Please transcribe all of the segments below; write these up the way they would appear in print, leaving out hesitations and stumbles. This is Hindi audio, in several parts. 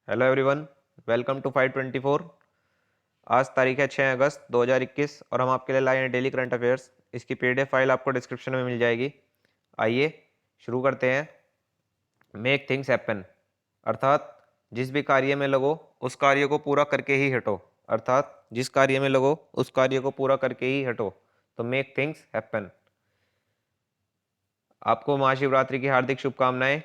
Hello everyone, welcome to 524। आज तारीख है 6 अगस्त 2021 और हम आपके लिए लाए हैं डेली करंट अफेयर्स। इसकी पीडीएफ फाइल आपको डिस्क्रिप्शन में मिल जाएगी। आइए शुरू करते हैं। मेक थिंग्स हैपन, अर्थात जिस भी कार्य में लगो उस कार्य को पूरा करके ही हटो। अर्थात जिस कार्य में लगो उस कार्य को पूरा करके ही हटो। तो मेक थिंग्स हैपन। आपको महाशिवरात्रि की हार्दिक शुभकामनाएं।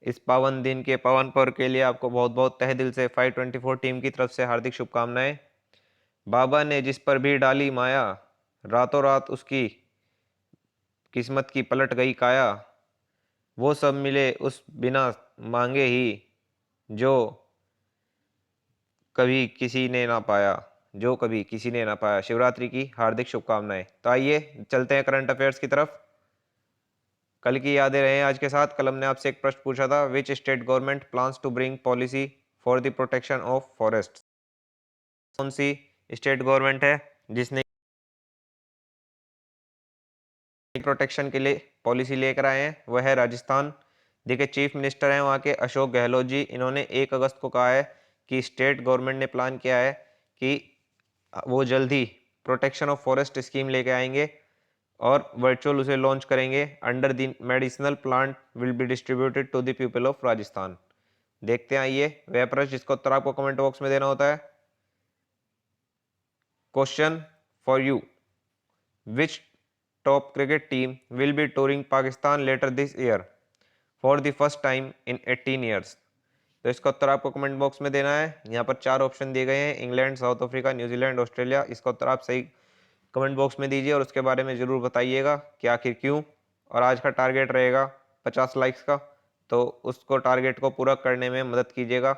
इस पावन दिन के पावन पर्व के लिए आपको बहुत बहुत तहे दिल से 524 टीम की तरफ से हार्दिक शुभकामनाएं। बाबा ने जिस पर भी डाली माया, रातों रात उसकी किस्मत की पलट गई काया। वो सब मिले उस बिना मांगे ही, जो कभी किसी ने ना पाया, जो कभी किसी ने ना पाया। शिवरात्रि की हार्दिक शुभकामनाएं। तो आइए चलते हैं करंट अफेयर्स की तरफ। कल की यादें रहे आज के साथ। कल हमने आपसे एक प्रश्न पूछा था, which state government plans to bring policy for the protection of forest. कौन सी स्टेट गवर्नमेंट है जिसने प्रोटेक्शन के लिए पॉलिसी लेकर आए हैं? वह है राजस्थान। देखिए, चीफ मिनिस्टर हैं वहाँ के अशोक गहलोत जी। इन्होंने 1 अगस्त को कहा है कि स्टेट गवर्नमेंट ने प्लान किया है कि वो जल्द ही प्रोटेक्शन ऑफ फॉरेस्ट स्कीम लेके आएंगे और वर्चुअल उसे लॉन्च करेंगे। Under the medicinal plant will be distributed to the people of Rajasthan. देखते हैं आइए वह प्रश्न जिसका उत्तर आपको कमेंट बॉक्स में देना होता है। Question for you, which top cricket team will be touring Pakistan later this year for the first time in 18 years? तो इसका उत्तर आपको कमेंट बॉक्स में देना है। यहाँ पर 4 ऑप्शन दिए गए हैं, England, south Africa, New Zealand, Australia. इसका उत्तर आप सही कमेंट बॉक्स में दीजिए और उसके बारे में ज़रूर बताइएगा कि आखिर क्यों। और आज का टारगेट रहेगा 50 लाइक्स का, तो उसको टारगेट को पूरा करने में मदद कीजिएगा।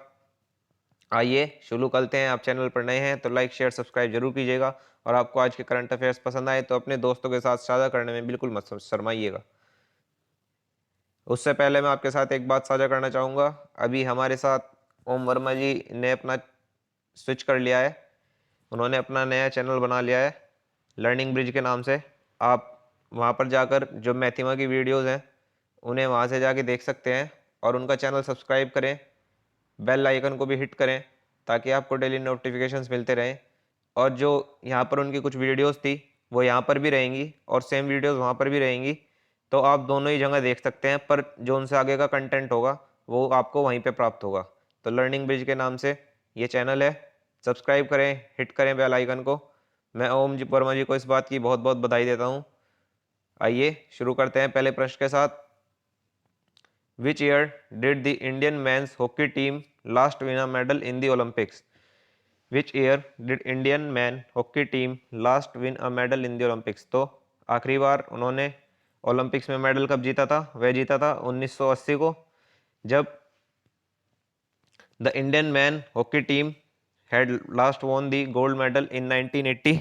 आइए शुरू करते हैं। आप चैनल पर नए हैं तो लाइक शेयर सब्सक्राइब जरूर कीजिएगा और आपको आज के करंट अफेयर्स पसंद आए तो अपने दोस्तों के साथ साझा करने में बिल्कुल मत शर्माइएगा। उससे पहले मैं आपके साथ एक बात साझा करना चाहूँगा। अभी हमारे साथ ओम वर्मा जी ने अपना स्विच कर लिया है। उन्होंने अपना नया चैनल बना लिया है लर्निंग ब्रिज के नाम से। आप वहाँ पर जाकर जो मैथिमा की वीडियोज़ हैं उन्हें वहाँ से जाके देख सकते हैं और उनका चैनल सब्सक्राइब करें, बेल आइकन को भी हिट करें ताकि आपको डेली नोटिफिकेशंस मिलते रहें। और जो यहाँ पर उनकी कुछ वीडियोस थी वो यहाँ पर भी रहेंगी और सेम वीडियोस वहाँ पर भी रहेंगी, तो आप दोनों ही जगह देख सकते हैं। पर जो उनसे आगे का कंटेंट होगा वो आपको वहीं पे प्राप्त होगा। तो लर्निंग ब्रिज के नाम से ये चैनल है, सब्सक्राइब करें, हिट करें बेल आइकन को। मैं ओम जी वर्मा जी को इस बात की बहुत बहुत बधाई देता हूँ। आइए शुरू करते हैं पहले प्रश्न के साथ। Which year did the Indian men's hockey team last win a medal in the Olympics? Which year did Indian men hockey team last win a medal in the Olympics? तो आखिरी बार उन्होंने ओलंपिक्स में मेडल कब जीता था? वह जीता था 1980 को, जब the Indian man hockey team had last won the gold medal in 1980।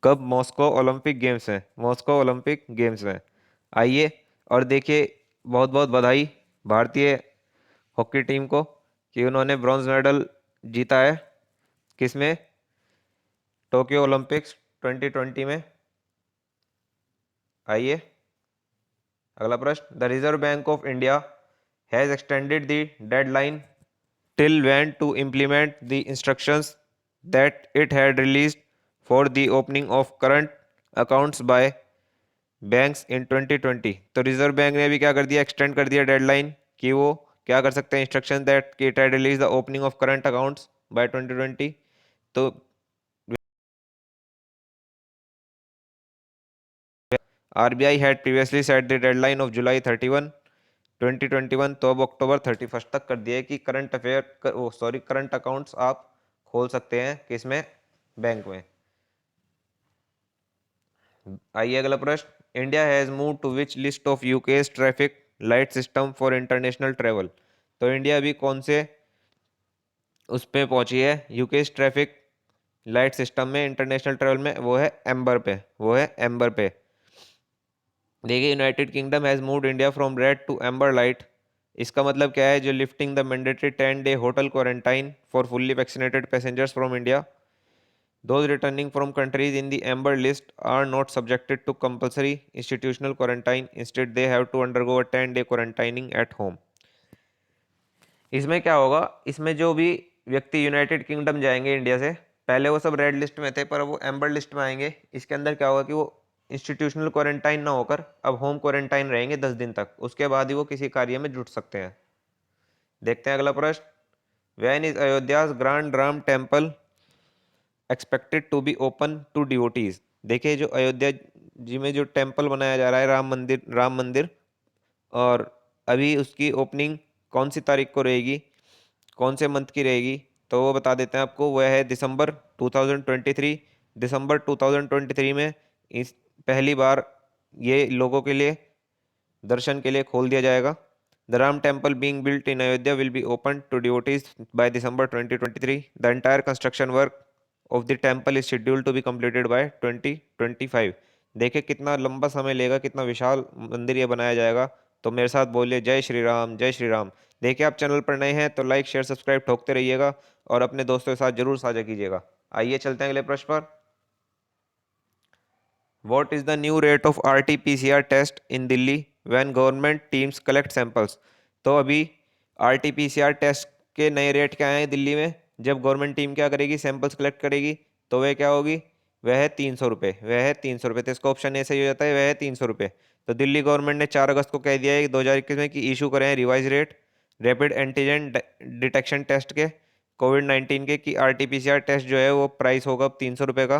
कब? मॉस्को ओलंपिक गेम्स में, मॉस्को ओलंपिक गेम्स में। आइए और देखिए, बहुत बहुत बधाई भारतीय हॉकी टीम को कि उन्होंने ब्रॉन्ज मेडल जीता है। किसमें? टोक्यो ओलंपिक्स 2020 में। आइए अगला प्रश्न, the reserve bank of India has extended the deadline till when to implement the instructions that it had released for the opening of current accounts by banks in 2020? तो रिजर्व बैंक ने भी क्या कर दिया? एक्सटेंड कर दिया डेडलाइन कि वो क्या कर सकते हैं, instruction that it had release the opening of current accounts by 2020। तो RBI had previously set the deadline of July 31 2021। तो अब अक्टूबर 31 तक कर दिया है कि करंट अकाउंट्स आप खोल सकते हैं किसमें? बैंक में। आइए अगला प्रश्न, India has move to which list of UK's traffic light system for international travel? तो इंडिया अभी कौन से उस पे पहुंची है यूकेस ट्रैफिक लाइट सिस्टम में इंटरनेशनल ट्रेवल में? वो है एम्बर पे, वो है एम्बर पे। देखिए, United Kingdom has moved India from red to amber light. इसका मतलब क्या है? जो lifting the mandatory 10-day hotel quarantine for fully vaccinated passengers from India. Those returning from countries in the amber list are not subjected to compulsory institutional quarantine. Instead, they have to undergo a 10-day quarantining at home. इसमें क्या होगा, इसमें जो भी व्यक्ति यूनाइटेड किंगडम जाएंगे इंडिया से, पहले वो सब रेड लिस्ट में थे पर वो एम्बर लिस्ट में आएंगे। इसके अंदर क्या होगा कि वो इंस्टीट्यूशनल क्वारंटाइन ना होकर अब होम क्वारंटाइन रहेंगे 10 दिन तक, उसके बाद ही वो किसी कार्य में जुट सकते हैं। देखते हैं अगला प्रश्न। When is Ayodhya's grand Ram temple expected to be open to devotees. देखिए जो अयोध्या जी में जो टेम्पल बनाया जा रहा है, राम मंदिर, और अभी उसकी ओपनिंग कौन सी तारीख को रहेगी, कौन से मंथ की रहेगी, तो वो बता देते हैं आपको। वह है दिसंबर 2023। दिसंबर 2023 में इस पहली बार ये लोगों के लिए दर्शन के लिए खोल दिया जाएगा। The Ram temple being built in Ayodhya will be open to devotees by December 2023। The entire construction work of the temple is scheduled to be completed by 2025। देखिए कितना लंबा समय लेगा, कितना विशाल मंदिर ये बनाया जाएगा। तो मेरे साथ बोलिए जय श्री राम, जय श्री राम। देखिए आप चैनल पर नए हैं तो लाइक शेयर सब्सक्राइब ठोकते रहिएगा और अपने दोस्तों के साथ जरूर साझा कीजिएगा। आइए चलते हैं अगले प्रश्न पर। What is the new rate of RT-PCR test in Delhi when government teams collect samples? तो अभी RT-PCR टेस्ट के नए रेट क्या हैं दिल्ली में, जब गवर्नमेंट टीम क्या करेगी, सैंपल्स कलेक्ट करेगी, तो वह क्या होगी, वह है 300 रुपये। वह है 300 रुपये, तो इसका ऑप्शन ए सही हो जाता है, वह है 300 रुपये। तो दिल्ली गवर्नमेंट ने 4 अगस्त को कह दिया है 2021 में कि इशू करें revise rate rapid antigen detection test के, कोविड-19 के, कि RT-PCR टेस्ट जो है वो प्राइस होगा अब 300 रुपये का।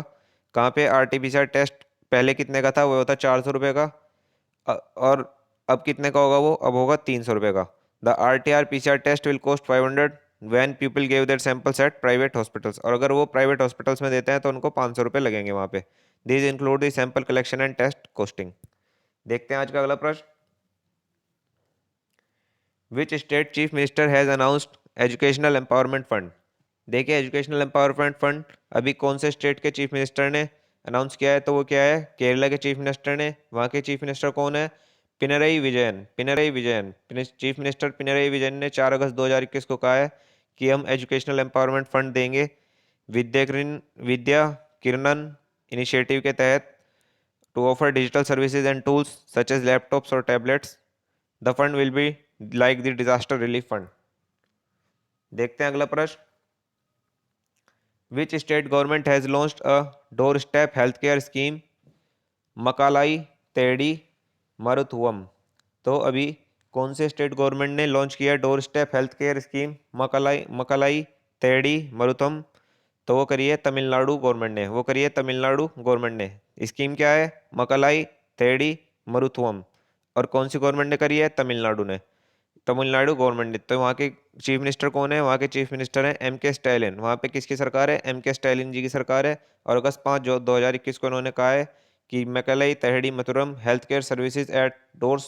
कहाँ पे RT-PCR टेस्ट पहले कितने का था, वो होता 400 रुपये का, और अब कितने का होगा, वो अब होगा 300 रुपये का। The RT-PCR test will cost 500 when people gave their samples at private hospitals. और अगर वो प्राइवेट हॉस्पिटल्स में देते हैं तो उनको 500 रुपये लगेंगे वहाँ पे। This include the sample collection and test costing. देखते हैं आज का अगला प्रश्न। Which state chief minister has announced educational empowerment fund. देखिए एजुकेशनल एम्पावरमेंट फंड अभी कौन से स्टेट के चीफ मिनिस्टर ने अनाउंस किया है, तो वो क्या है, केरला के चीफ मिनिस्टर ने। वहाँ के चीफ मिनिस्टर कौन है, पिनरई विजयन। चीफ मिनिस्टर पिनरई विजयन ने 4 अगस्त 2021 को कहा है कि हम एजुकेशनल एम्पावरमेंट फंड देंगे विद्या किरणन इनिशिएटिव के तहत, to offer digital services and tools such as laptops और tablets. The fund will be like the disaster relief fund. देखते हैं अगला प्रश्न। Which state government has launched a doorstep health care scheme Makkalai Thedi Maruthuvam. तो अभी कौन से स्टेट गवर्नमेंट ने लॉन्च किया doorstep health care scheme Makkalai Makkalai Thedi Maruthuvam, तो वो करिए तमिलनाडु गवर्नमेंट ने, वो करिए तमिलनाडु गवर्नमेंट ने। स्कीम क्या है, मकालाई तेड़ी मरुथुवम, और कौन सी गवर्नमेंट ने करी है, तमिलनाडु ने, तमिलनाडु गवर्नमेंट ने। तो वहाँ के चीफ मिनिस्टर कौन है, वहाँ के चीफ मिनिस्टर हैं M.K. स्टैलिन। वहाँ पे किसकी सरकार है, M.K. स्टैलिन जी की सरकार है। और अगस्त 5 जो 2021 को उन्होंने कहा है कि Makkalai Thedi Maruthuvam health care services at doors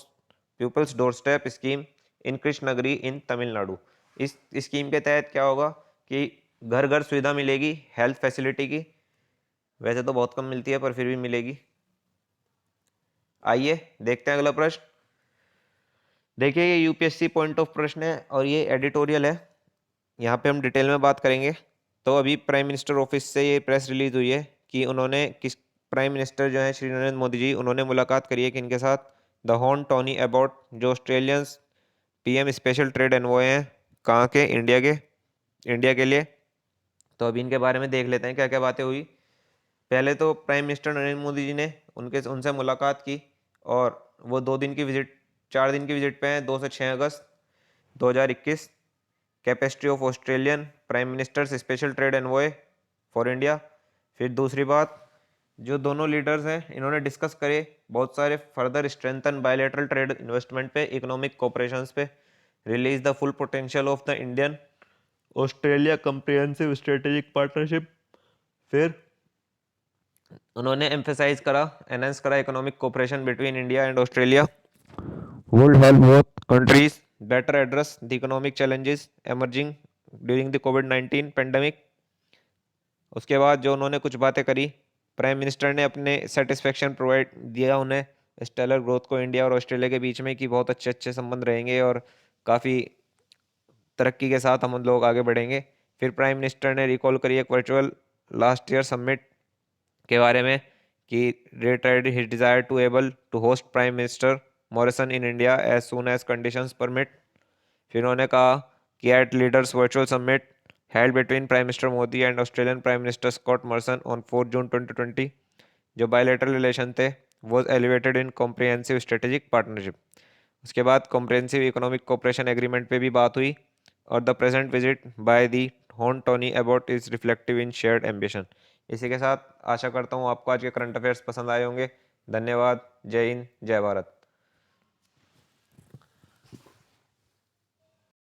people's doorstep scheme in Krishnagiri in Tamil Nadu. इस स्कीम के तहत क्या होगा कि घर घर सुविधा मिलेगी हेल्थ फैसिलिटी की। वैसे तो बहुत कम मिलती है पर फिर भी मिलेगी। आइए देखते हैं अगला प्रश्न। देखिए ये यूपीएससी पॉइंट ऑफ प्रश्न है और ये एडिटोरियल है, यहाँ पे हम डिटेल में बात करेंगे। तो अभी प्राइम मिनिस्टर ऑफिस से ये प्रेस रिलीज हुई है कि उन्होंने किस प्राइम मिनिस्टर जो है श्री नरेंद्र मोदी जी, उन्होंने मुलाकात करी है कि इनके साथ, द हॉन टोनी अबाउट, जो Australians PM special trade envoy हैं, कहाँ के, इंडिया के लिए। तो अभी इनके बारे में देख लेते हैं क्या क्या बातें हुई। पहले तो प्राइम मिनिस्टर नरेंद्र मोदी जी ने उनसे मुलाकात की, और वो 2 दिन की विजिट 4 दिन की विजिट पे हैं, 2 से 6 अगस्त 2021। Capacity of Australian prime ministers special trade envoy for India. फिर दूसरी बात, जो दोनों लीडर्स हैं इन्होंने डिस्कस करे बहुत सारे further strengthen bilateral trade investment पे, इकोनॉमिक कोऑपरेशंस पे, release the full potential of the Indian Australia comprehensive strategic partnership. फिर उन्होंने एम्फेसाइज करा, एनहेंस करा economic cooperation between India and Australia, would help both countries better address the economic challenges emerging during the COVID-19 pandemic। उसके बाद जो उन्होंने कुछ बातें करी, प्राइम मिनिस्टर ने अपने सेटिस्फेक्शन प्रोवाइड दिया उन्हें स्टेलर ग्रोथ को इंडिया और ऑस्ट्रेलिया के बीच में, कि बहुत अच्छे अच्छे संबंध रहेंगे और काफ़ी तरक्की के साथ हम लोग आगे बढ़ेंगे। फिर प्राइम मिनिस्टर ने रिकॉल करी एक वर्चुअल लास्ट ईयर समिट के बारे में, कि reiterated his desire to able to host prime minister Morrison in India as soon as conditions permit. फिर उन्होंने कहा कि at leaders virtual summit held between Prime Minister Modi and Australian Prime Minister Scott Morrison on 4 June 2020, जो बायलैटरल रिलेशन थे was elevated in comprehensive strategic partnership। उसके बाद कॉम्प्रिहेंसिव इकोनॉमिक कोऑपरेशन एग्रीमेंट पे भी बात हुई, और the present visit by the hon Tony Abbott is reflective in shared ambition. इसी के साथ आशा करता हूँ आपको आज के करंट अफेयर्स पसंद आए होंगे। धन्यवाद। जय हिंद, जय भारत।